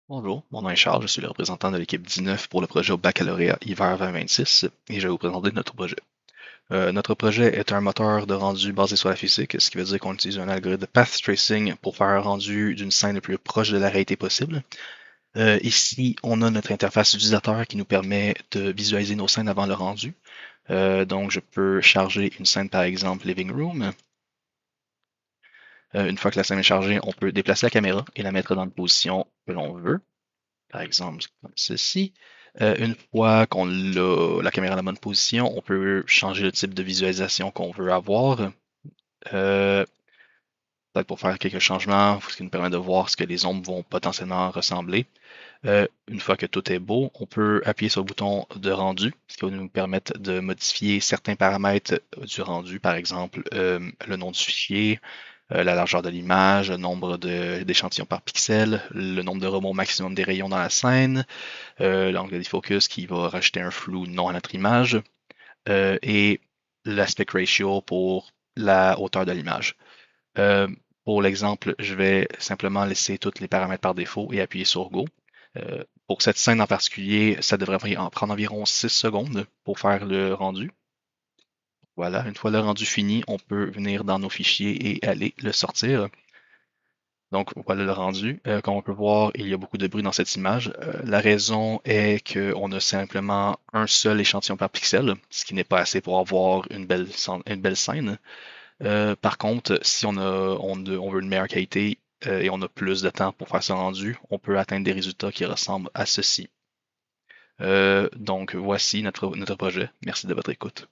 Bonjour, mon nom est Charles, je suis le représentant de l'équipe 19 pour le projet au baccalauréat hiver 2026 et je vais vous présenter notre projet. Notre projet est un moteur de rendu basé sur la physique, ce qui veut dire qu'on utilise un algorithme de path tracing pour faire un rendu d'une scène le plus proche de la réalité possible. Ici, on a notre interface utilisateur qui nous permet de visualiser nos scènes avant le rendu. Donc, je peux charger une scène, par exemple, Living Room. Une fois que la scène est chargée, on peut déplacer la caméra et la mettre dans une position que l'on veut. Par exemple, comme ceci. Une fois qu'on a la caméra à la bonne position, on peut changer le type de visualisation qu'on veut avoir. Euh, Peut-être pour faire quelques changements, ce qui nous permet de voir ce que les ombres vont potentiellement ressembler. Une fois que tout est beau, on peut appuyer sur le bouton de rendu, ce qui va nous permettre de modifier certains paramètres du rendu, par exemple le nom du fichier, la largeur de l'image, le nombre d'échantillons par pixel, le nombre de rebonds maximum des rayons dans la scène, l'angle de défocus qui va rajouter un flou non à notre image, et l'aspect ratio pour la hauteur de l'image. Euh, pour l'exemple, je vais simplement laisser tous les paramètres par défaut et appuyer sur Go. Pour cette scène en particulier, ça devrait en prendre environ 6 secondes pour faire le rendu. Voilà, une fois le rendu fini, on peut venir dans nos fichiers et aller le sortir. Donc voilà le rendu. Comme on peut voir, il y a beaucoup de bruit dans cette image. La raison est qu'on a simplement un seul échantillon par pixel, ce qui n'est pas assez pour avoir une belle scène. Par contre, si on veut une meilleure qualité et on a plus de temps pour faire ce rendu, on peut atteindre des résultats qui ressemblent à ceci. Donc voici notre projet. Merci de votre écoute.